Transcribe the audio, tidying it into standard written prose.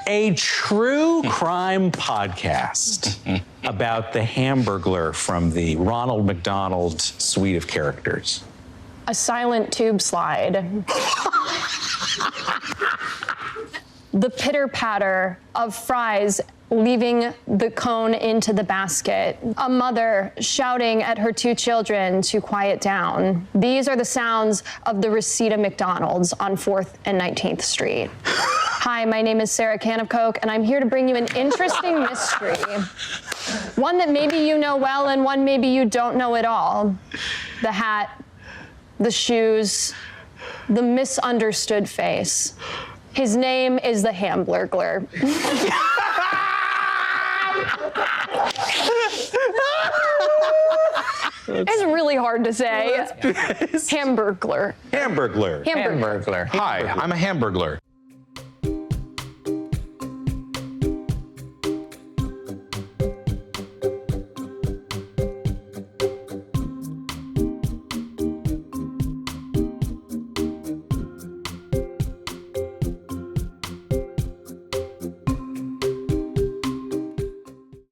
A true crime podcast about the Hamburglar from the Ronald McDonald suite of characters. A silent tube slide. The pitter-patter of fries leaving the cone into the basket. A mother shouting at her two children to quiet down. These are the sounds of the Reseda McDonald's on 4th and 19th Street. Hi, my name is Sarah Can of Coke, and I'm here to bring you an interesting mystery. One that maybe you know well, and one maybe you don't know at all. The hat, the shoes, the misunderstood face. His name is the Hamburglar. It's really hard to say. Hamburglar. Hamburglar. Hamburglar. Hi, I'm a Hamburglar.